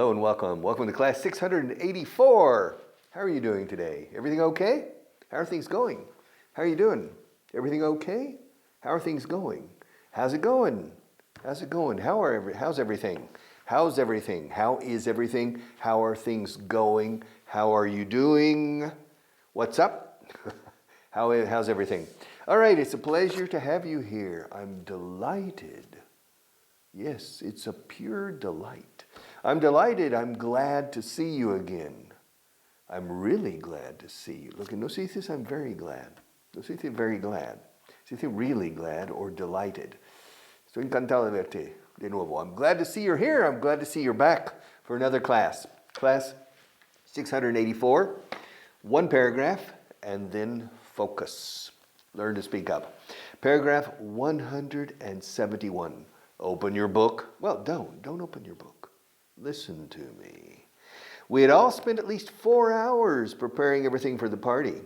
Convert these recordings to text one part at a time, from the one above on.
Hello and welcome. Welcome to class 684. How are you doing today? Everything okay? How are things going? How are you doing? Everything okay? How are things going? How's it going? How's it going? How's everything? How's everything? How is everything? How are things going? How are you doing? What's up? How's everything? All right, it's a pleasure to have you here. I'm delighted. Yes, it's a pure delight. I'm delighted. I'm glad to see you again. I'm really glad to see you. Look, no se dice I'm very glad. No se dice very glad. Se dice really glad or delighted. Estoy encantado de verte de nuevo. I'm glad to see you're here. I'm glad to see you're back for another class. Class 684. One paragraph and then focus. Learn to speak up. Paragraph 171. Open your book. Well, don't open your book. Listen to me. We had all spent at least 4 hours preparing everything for the party.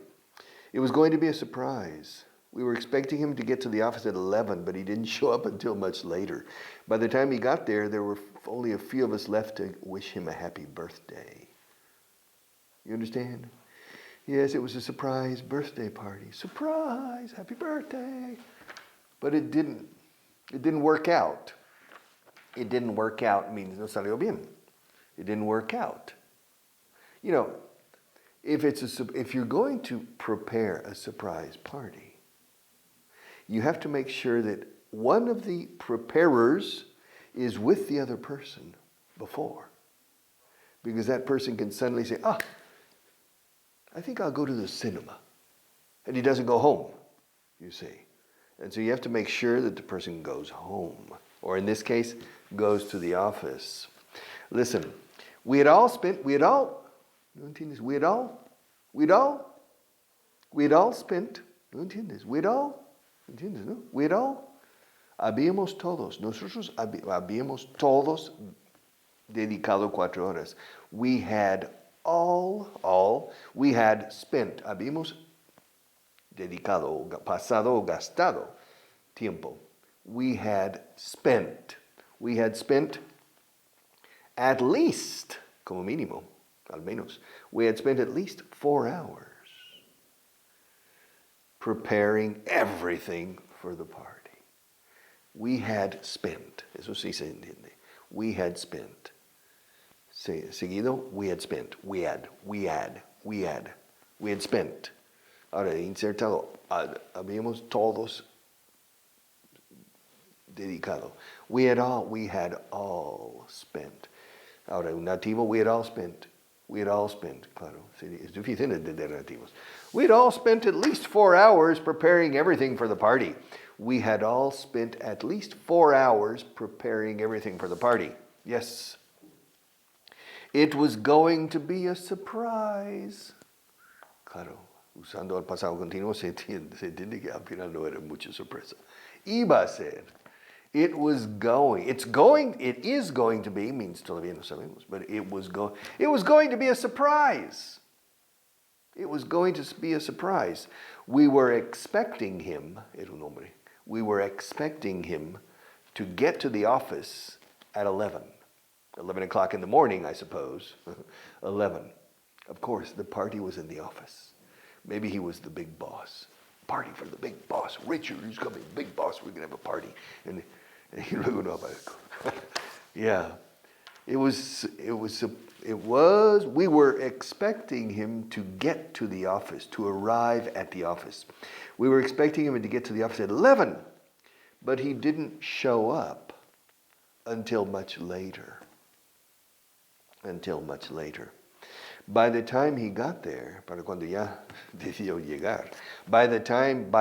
It was going to be a surprise. We were expecting him to get to the office at 11, but he didn't show up until much later. By the time he got there were only a few of us left to wish him a happy birthday. You understand? Yes, it was a surprise birthday party. Surprise! Happy birthday! But it didn't work out. It didn't work out means no salió bien. It didn't work out. You know, if you're going to prepare a surprise party, you have to make sure that one of the preparers is with the other person before. Because that person can suddenly say, I think I'll go to the cinema. And he doesn't go home, you see. And so you have to make sure that the person goes home, or in this case, goes to the office. Listen, we all spent, nosotros habíamos todos dedicado 4 horas. We had habíamos dedicado, pasado o gastado tiempo. We had spent at least, como mínimo, al menos, we had spent at least 4 hours preparing everything for the party. We had spent, eso sí se entiende. We had spent. Seguido, we had spent. We had spent. Ahora, insertado, habíamos todos dedicado. We had all spent. Ahora, un nativo, we had all spent. Claro, es difícil entender nativos. We had all spent at least 4 hours preparing everything for the party. We had all spent at least 4 hours preparing everything for the party. Yes. It was going to be a surprise. Claro. Usando el pasado continuo se entiende que al final no era mucha sorpresa. Iba a ser. It is going to be, means todavía no sabemos, but it was going to be a surprise. It was going to be a surprise. We were expecting him, era un hombre, we were expecting him to get to the office at 11 o'clock in the morning, I suppose. 11. Of course, the party was in the office. Maybe he was the big boss. Party for the big boss. Richard, he's coming, big boss, we're going to have a party. And he luego no aparezco. Yeah. We were expecting him to get to the office, to arrive at the office. We were expecting him to get to the office at 11, but he didn't show up until much later. By the time he got there, para cuando ya decidió llegar, by the time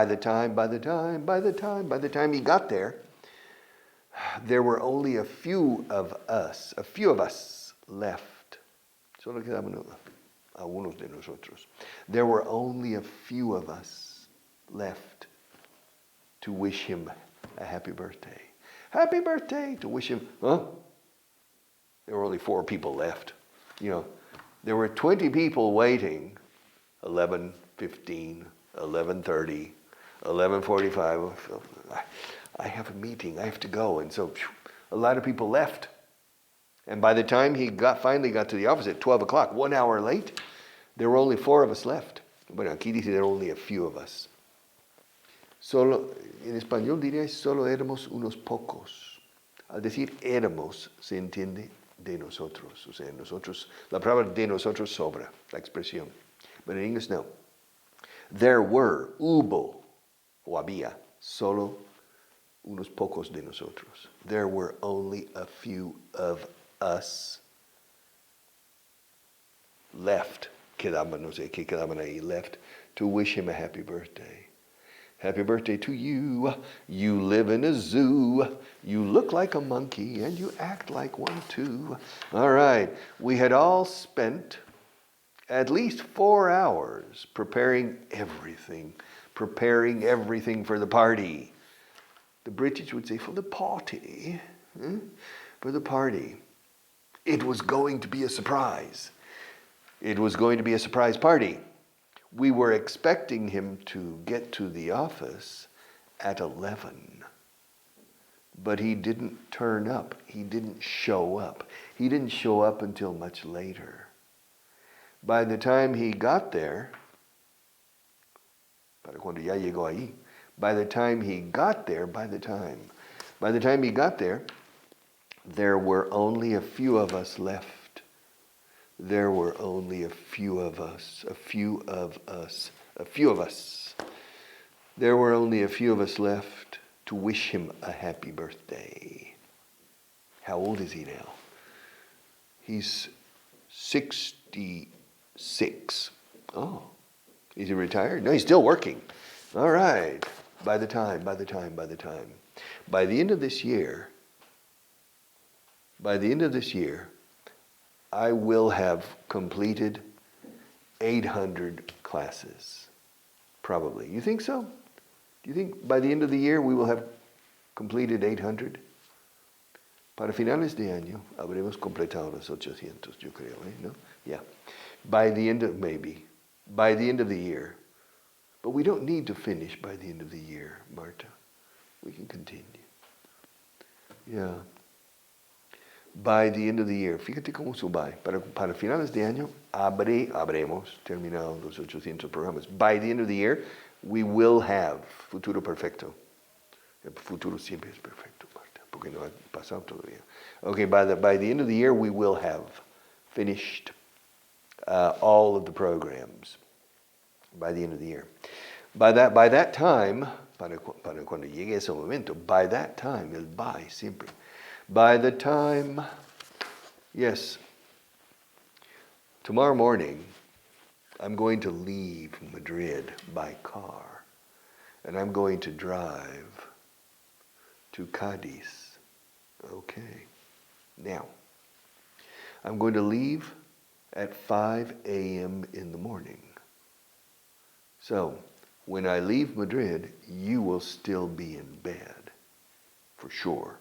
he got there were only a few of us left. Solo quedaban algunos de nosotros. There were only a few of us left to wish him a happy birthday. Happy birthday! To wish him, There were only 4 people left. You know, there were 20 people waiting, 11:15, 11:30, 11:45. I have a meeting, I have to go. And so a lot of people left. And by the time he finally got to the office at 12 o'clock, 1 hour late, there were only 4 of us left. Bueno, aquí dice there were only a few of us. Solo, en español diría solo éramos unos pocos. Al decir éramos, se entiende de nosotros. O sea, nosotros, la palabra de nosotros sobra, la expresión. But in English, no. There were, hubo, o había, solo unos pocos de nosotros. There were only a few of us left. Quedaban, no sé qué quedaban ahí, left to wish him a happy birthday. Happy birthday to you. You live in a zoo. You look like a monkey and you act like one too. All right. We had all spent at least 4 hours preparing everything for the party. The British would say for the party. For the party. It was going to be a surprise. It was going to be a surprise party. We were expecting him to get to the office at 11. But he didn't turn up. He didn't show up. He didn't show up until much later. By the time he got there, para cuando ya llegó ahí, by the time he got there, there were only a few of us left. There were only a few of us. There were only a few of us left to wish him a happy birthday. How old is he now? He's 66. Oh, is he retired? No, he's still working. All right. By the end of this year, I will have completed 800 classes. Probably. You think so? Do you think by the end of the year we will have completed 800? Para finales de año habremos completado los 800, yo creo, ¿no? Yeah. By the end of the year. But we don't need to finish by the end of the year, Marta. We can continue. Yeah. By the end of the year, fíjate cómo by. Para finales de año, habremos terminado los 800 programas. By the end of the year, we will have futuro perfecto. El futuro siempre es perfecto, Marta, porque no ha pasado todavía. Okay, by the end of the year, we will have finished all of the programs. By the end of the year. By that time, para cuando llegue ese momento, by that time, el by siempre. By the time, yes, tomorrow morning, I'm going to leave Madrid by car, and I'm going to drive to Cadiz. Okay. Now, I'm going to leave at 5 a.m. in the morning. So, when I leave Madrid, you will still be in bed, for sure.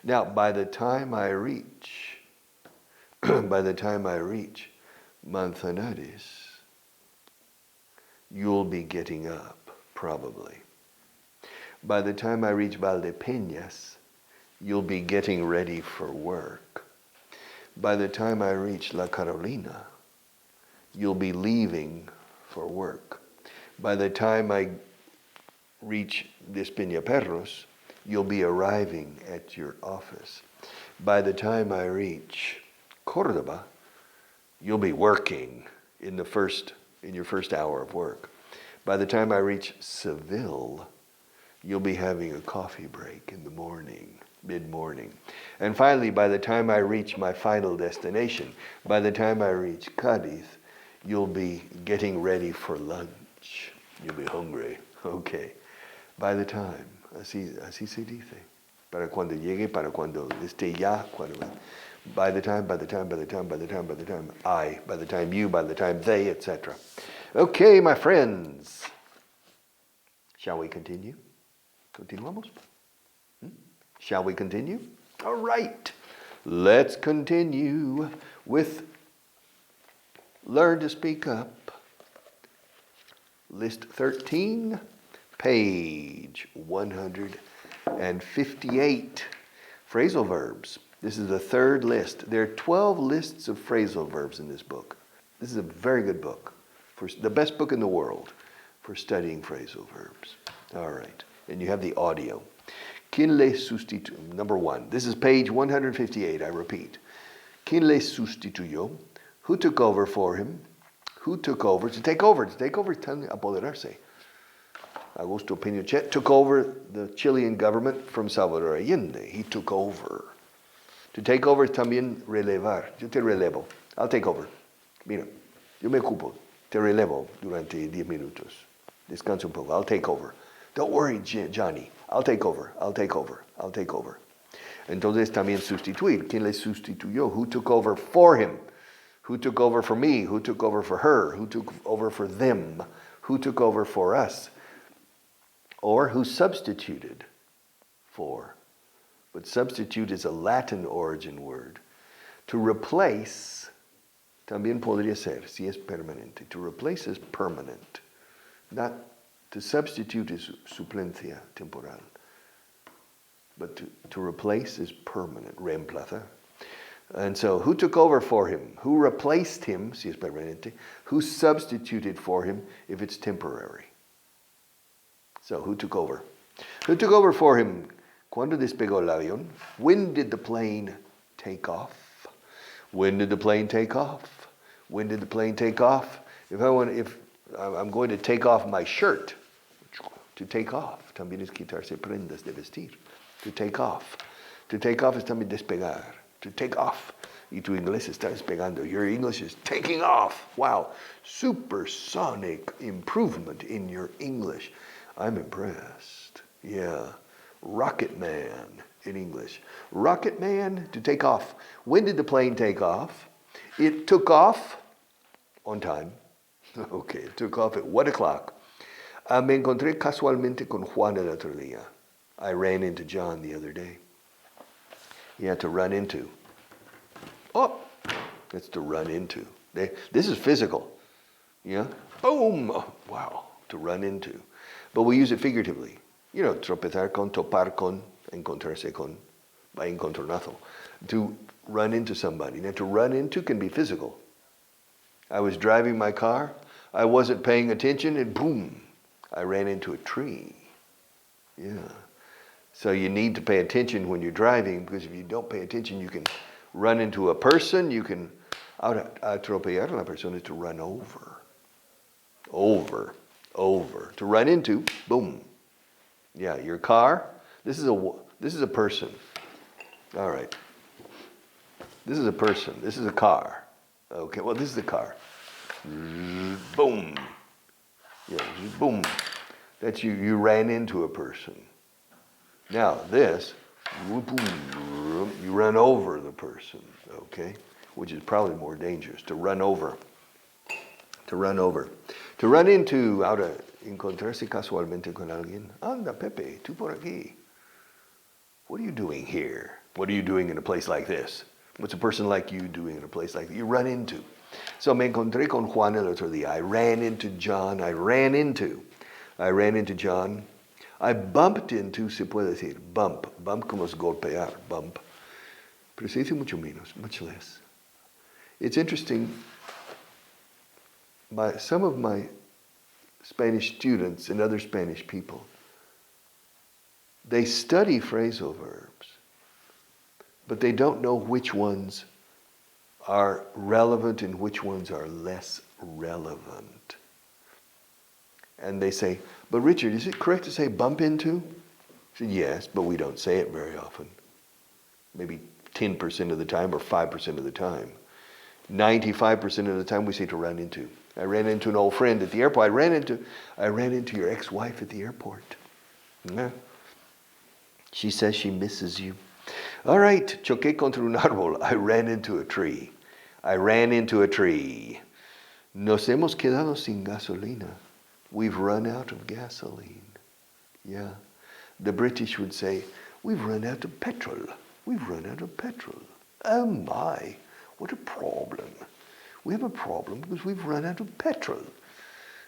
Now, by the time I reach Manzanares, you'll be getting up, probably. By the time I reach Valdepeñas, you'll be getting ready for work. By the time I reach La Carolina, you'll be leaving for work. By the time I reach Despeñaperros, you'll be arriving at your office. By the time I reach Córdoba, you'll be working in your first hour of work. By the time I reach Seville, you'll be having a coffee break in the morning, mid-morning. And finally, by the time I reach my final destination, by the time I reach Cadiz, you'll be getting ready for lunch. You'll be hungry. Okay. By the time, así se dice. Para cuando llegue, para cuando esté ya, by the time, I, by the time you, by the time they, etc. Okay, my friends. Shall we continue? Continuamos? Shall we continue? All right. Let's continue with Learn to Speak Up. List 13, page 158. Phrasal verbs. This is the third list. There are 12 lists of phrasal verbs in this book. This is a very good book, the best book in the world for studying phrasal verbs. All right, and you have the audio. ¿Quién le sustituyó? Number 1. This is page 158, I repeat. ¿Quién le sustituyó? Who took over for him? Who took over? To take over is apoderarse. Augusto Pinochet took over the Chilean government from Salvador Allende. He took over. To take over es también relevar. Yo te relevo. I'll take over. Mira, yo me ocupo. Te relevo durante 10 minutos. Descansa un poco. I'll take over. Don't worry, Johnny. I'll take over. I'll take over. I'll take over. Entonces también sustituir. ¿Quién le sustituyó? Who took over for him? Who took over for me? Who took over for her? Who took over for them? Who took over for us? Or who substituted for. But substitute is a Latin origin word. To replace, también podría ser, si es permanente. To replace is permanent. Not to substitute is suplencia temporal. But to replace is permanent, reemplazar. And so, who took over for him? Who replaced him, si es permanente? Who substituted for him, if it's temporary? So, who took over? Who took over for him? ¿Cuándo despegó el avión? When did the plane take off? When did the plane take off? When did the plane take off? If I'm going to take off my shirt, to take off, también es quitarse prendas de vestir. To take off. To take off es también despegar. To take off. Y tu inglés está despegando. Your English is taking off. Wow. Supersonic improvement in your English. I'm impressed. Yeah. Rocket man in English. Rocket man, to take off. When did the plane take off? It took off on time. Okay, it took off at 1 o'clock. Me encontré casualmente con Juan el otro día. I ran into John the other day. You have to run into. Oh, that's to run into. This is physical. Yeah? Boom! Oh, wow, to run into. But we use it figuratively. You know, tropezar con, topar con, encontrarse con, by encontronazo. To run into somebody. Now, to run into can be physical. I was driving my car. I wasn't paying attention, and boom, I ran into a tree. Yeah. So you need to pay attention when you're driving, because if you don't pay attention, you can run into a person. You can atropellar a la persona is to run over. Over. To run into, boom. Yeah, your car. This is a person. All right. This is a person. This is a car. Okay. Well, this is a car. Boom. Yeah. Boom. That's you. You ran into a person. Now this, you run over the person. Okay, which is probably more dangerous. To run over. To run over. To run into, ahora, encontrarse casualmente con alguien. Anda, Pepe, tú por aquí. What are you doing here? What are you doing in a place like this? What's a person like you doing in a place like that? You run into. So me encontré con Juan el otro día. I ran into John. I ran into John. I bumped into, se puede decir, bump. Bump como es golpear, bump. Pero se dice mucho menos, much less. It's interesting. Some of my Spanish students and other Spanish people, they study phrasal verbs, but they don't know which ones are relevant and which ones are less relevant. And they say, but Richard, is it correct to say bump into? I said, yes, but we don't say it very often. Maybe 10% of the time or 5% of the time. 95% of the time we say to run into. I ran into an old friend at the airport. I ran into your ex-wife at the airport. Yeah. She says she misses you. All right, choqué contra un árbol. I ran into a tree. I ran into a tree. Nos hemos quedado sin gasolina. We've run out of gasoline. Yeah. The British would say, we've run out of petrol. We've run out of petrol. Oh my, what a problem. We have a problem because we've run out of petrol.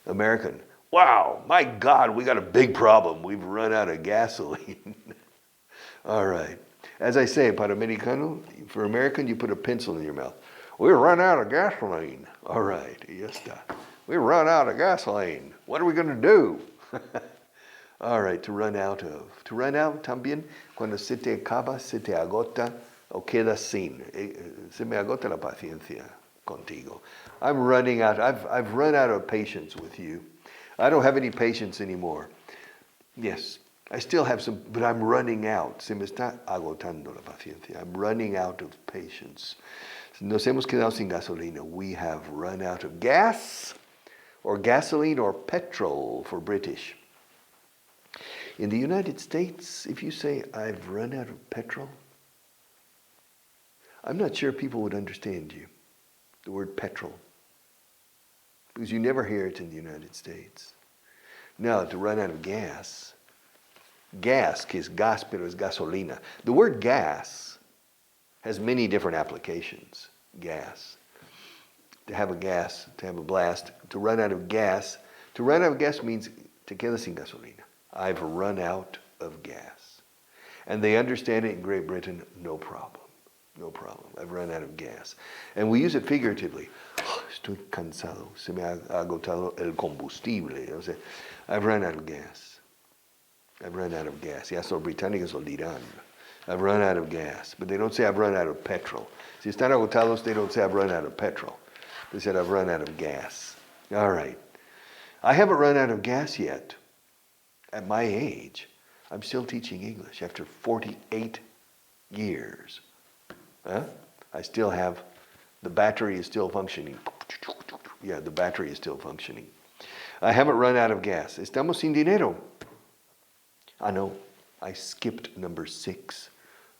American, wow, my God, we got a big problem. We've run out of gasoline. All right. As I say, para americano, for American, you put a pencil in your mouth. We run out of gasoline. All right, ya está. We run out of gasoline. What are we going to do? All right, to run out of. To run out también, cuando se te acaba, se te agota o queda sin. Se me agota la paciencia contigo. I'm running out. I've run out of patience with you. I don't have any patience anymore. Yes, I still have some, but I'm running out. Se me está agotando la paciencia. I'm running out of patience. Nos hemos quedado sin gasolina. We have run out of gas, or gasoline, or petrol for British. In the United States, if you say, I've run out of petrol, I'm not sure people would understand you, the word petrol, because you never hear it in the United States. Now, to run out of gas, que es gas, pero es gasolina. The word gas has many different applications. Gas. To have a gas, to have a blast, to run out of gas. To run out of gas means te quedas sin gasolina. I've run out of gas. And they understand it in Great Britain, no problem. No problem. I've run out of gas. And we use it figuratively. Oh, estoy cansado. Se me ha agotado el combustible. O sea, I've run out of gas. I've run out of gas. Ya los británicos lo dirán. I've run out of gas. But they don't say I've run out of petrol. Si están agotados, they don't say I've run out of petrol. They said I've run out of gas. All right. I haven't run out of gas yet. At my age, I'm still teaching English after 48 years. Huh? I still have, the battery is still functioning. Yeah, the battery is still functioning. I haven't run out of gas. Estamos sin dinero. I know, I skipped number 6.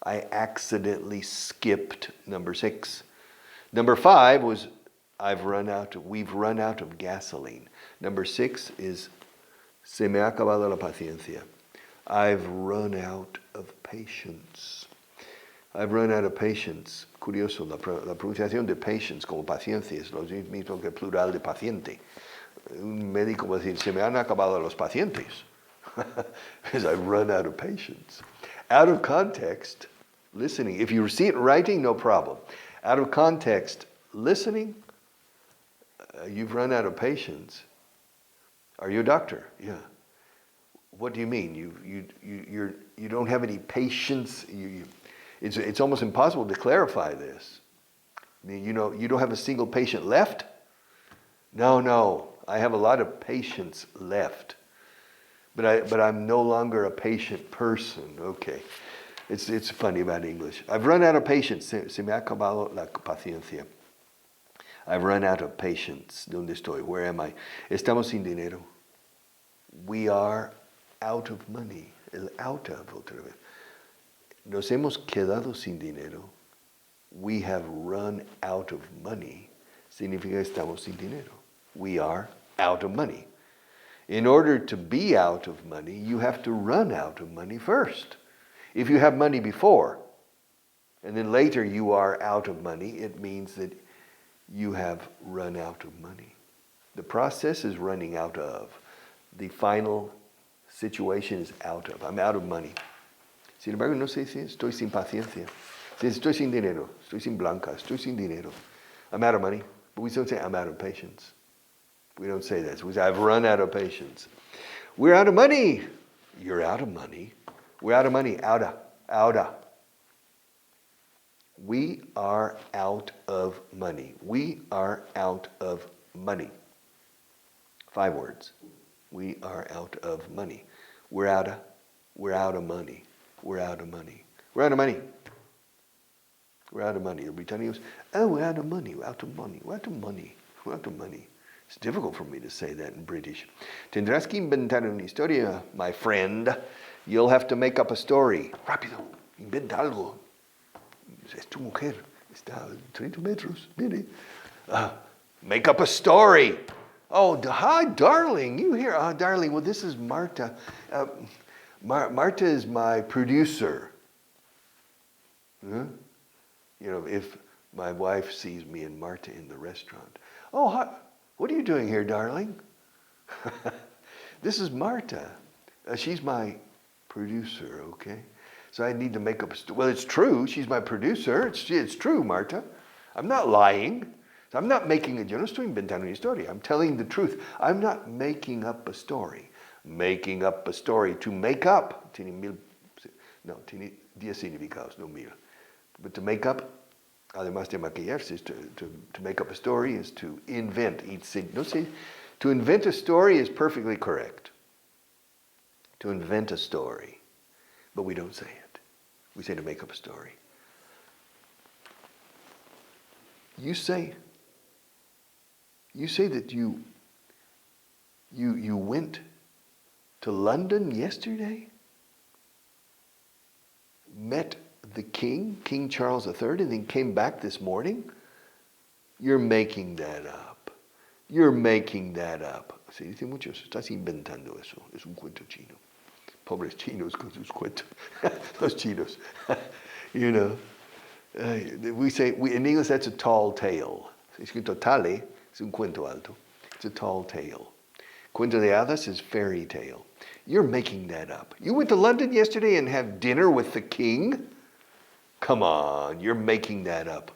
I accidentally skipped number 6. Number 5 was we've run out of gasoline. Number 6 is se me ha acabado la paciencia. I've run out of patience. I've run out of patience. Curioso, la pronunciación de patience como paciencia es lo mismo que el plural de paciente. Un médico va a decir, se me han acabado los pacientes. Because I've run out of patience. Out of context, listening. If you see it in writing, no problem. Out of context, listening, you've run out of patience. Are you a doctor? Yeah. What do you mean? You don't have any patience. It's almost impossible to clarify this. I mean, you don't have a single patient left? No. I have a lot of patients left. But I'm no longer a patient person. Okay. It's funny about English. I've run out of patience. Se me ha acabado la paciencia. I've run out of patience. ¿Dónde estoy? Where am I? Estamos sin dinero. We are out of money. El out of, otra vez. Nos hemos quedado sin dinero. We have run out of money. Significa estamos sin dinero. We are out of money. In order to be out of money, you have to run out of money first. If you have money before, and then later you are out of money, it means that you have run out of money. The process is running out of. The final situation is out of. I'm out of money. Sin embargo, no se dice estoy sin paciencia. Estoy sin dinero. Estoy sin blanca. Estoy sin dinero. I'm out of money. But we don't say I'm out of patience. We don't say that. We say I've run out of patience. We're out of money. You're out of money. We're out of money. Outa. We are out of money. We are out of money. 5 words. We are out of money. We're out of money. We're out of money. We're out of money. We're out of money. The Britannians, we're out of money. We're out of money. We're out of money. We're out of money. It's difficult for me to say that in British. Tendrás que inventar una historia, my friend. You'll have to make up a story. Rápido, inventa algo. Es tu mujer. Está a 30 metros. Mire. Make up a story. Oh, hi, darling. You here? Darling, well, this is Marta. Marta is my producer. Huh? You know, if my wife sees me and Marta in the restaurant. Oh, hi. What are you doing here, darling? This is Marta. She's my producer, okay? So I need to make up a story. Well, it's true. She's my producer. It's true, Marta. I'm not lying. I'm not making yo no estoy inventando una historia. I'm telling the truth. I'm not making up a story. Making up a story to make up. Tiene 10 significados, no 1000. But to make up, además de maquillarse, is to make up a story is to invent. No sé, to invent a story is perfectly correct. To invent a story. But we don't say it. We say to make up a story. You say that you went to London yesterday, met the king, King Charles III, and then came back this morning? You're making that up. You're making that up. Se dice mucho eso. Estás inventando eso. Es un cuento chino. Pobres chinos con sus cuentos. Los chinos. You know. We say, in English, that's a tall tale. Escrito tale, es un cuento alto. It's a tall tale. Cuento de hadas is fairy tale. You're making that up. You went to London yesterday and had dinner with the king? Come on, you're making that up.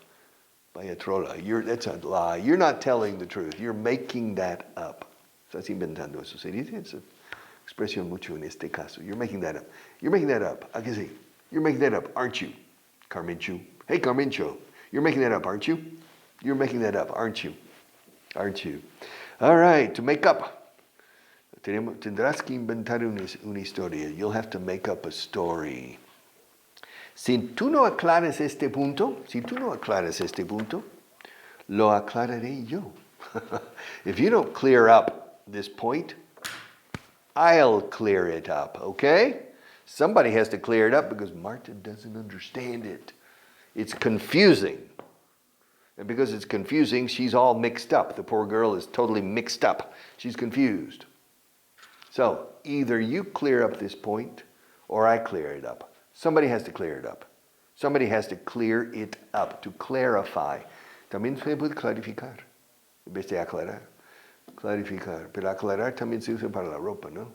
Vaya trola, that's a lie. You're not telling the truth. You're making that up. Estás inventando eso. Se dice, it's an expresión mucho en este caso. You're making that up. You're making that up. ¿A que sí? You're making that up, aren't you? Carmenchu. Hey, Carmencho. You're making that up, aren't you? You're making that up, aren't you? Aren't you? All right, to make up. Tendrás que inventar una historia. You'll have to make up a story. Si tú no aclaras este punto, lo aclararé yo. If you don't clear up this point, I'll clear it up, okay? Somebody has to clear it up because Marta doesn't understand it. It's confusing. And because it's confusing, she's all mixed up. The poor girl is totally mixed up. She's confused. So, either you clear up this point, or I clear it up. Somebody has to clear it up. Somebody has to clear it up, to clarify. También se puede clarificar, en vez de aclarar. Clarificar. Pero aclarar también se usa para la ropa, ¿no?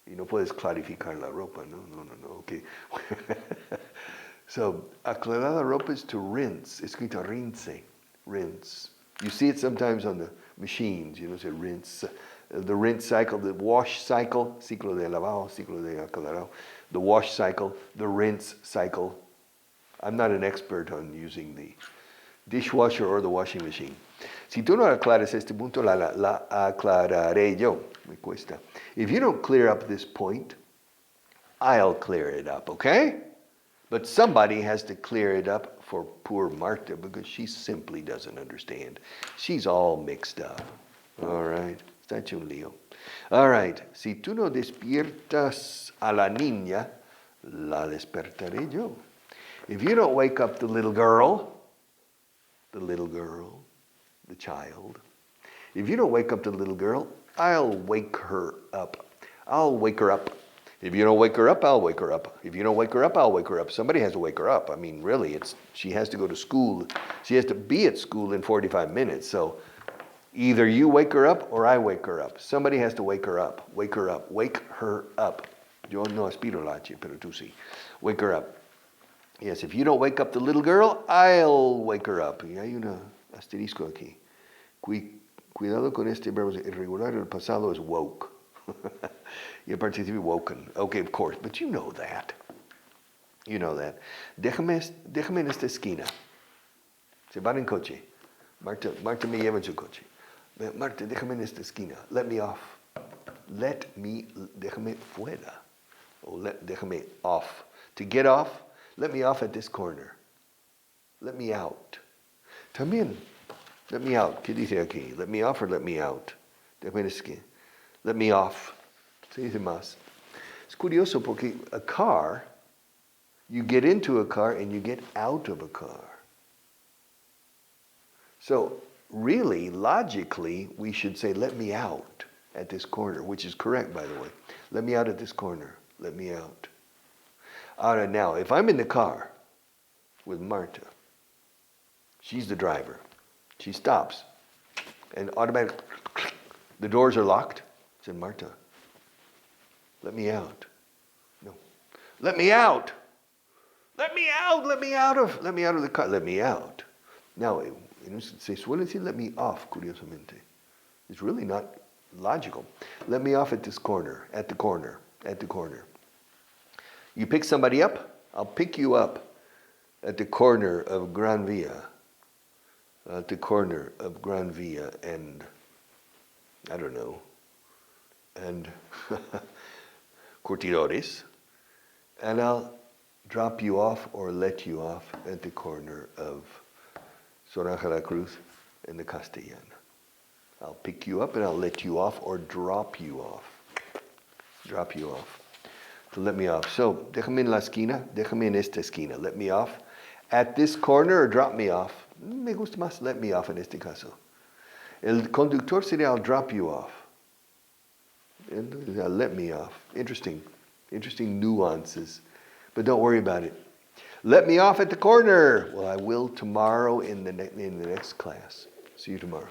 Y no puedes clarificar la ropa, no, okay. So, aclarar la ropa is to rinse. Escrito rinse. You see it sometimes on the machines, say rinse. The rinse cycle, the wash cycle, ciclo de lavado, ciclo de aclarado, the wash cycle, the rinse cycle. I'm not an expert on using the dishwasher or the washing machine. Si tú no aclaras este punto, la aclararé yo. Me cuesta. If you don't clear up this point, I'll clear it up, okay? But somebody has to clear it up for poor Marta because she simply doesn't understand. She's all mixed up. All right? Está hecho un lío. All right. Si tú no despiertas a la niña, la despertaré yo. If you don't wake up the little girl, the child, if you don't wake up the little girl, I'll wake her up. I'll wake her up. If you don't wake her up, I'll wake her up. If you don't wake her up, I'll wake her up. Somebody has to wake her up. I mean, really, she has to go to school. She has to be at school in 45 minutes. So either you wake her up or I wake her up. Somebody has to wake her up. Wake her up. Wake her up. Yo no aspiro la H, pero tú sí. Wake her up. Yes, if you don't wake up the little girl, I'll wake her up. Y hay un asterisco aquí. Cuidado con este verbo irregular. El pasado es woke. Y el participio woken. Okay, of course, but you know that. You know that. Déjame en esta esquina. Se van en coche. Marta me lleva en su coche. Marta, déjame en esta esquina. Let me off. Déjame fuera. Déjame off. To get off, let me off at this corner. Let me out. También, let me out. ¿Qué dice aquí? Let me off or let me out? Déjame en esta esquina. Let me off. Se dice más. Es curioso porque a car, you get into a car and you get out of a car. So really, logically, we should say, let me out at this corner, which is correct, by the way. Let me out at this corner. Let me out. Ahora, now, if I'm in the car with Marta, she's the driver. She stops. And automatically, the doors are locked. I said, Marta, let me out. No. Let me out. Let me out. Let me out of the car. Let me out. Now, se suele decir let me off, curiosamente. It's really not logical. Let me off at this corner, at the corner. You pick somebody up, I'll pick you up at the corner of Gran Via. At the corner of Gran Via and, I don't know, and Curtidores. And I'll drop you off or let you off at the corner of Zona La Cruz and the Castellana. I'll pick you up and I'll let you off or drop you off. Drop you off. So let me off. So, déjame en la esquina, déjame en esta esquina. Let me off at this corner or drop me off. Me gusta más let me off en este caso. El conductor sería I'll drop you off. Let me off. Interesting nuances. But don't worry about it. Let me off at the corner. Well, I will tomorrow in the next class. See you tomorrow.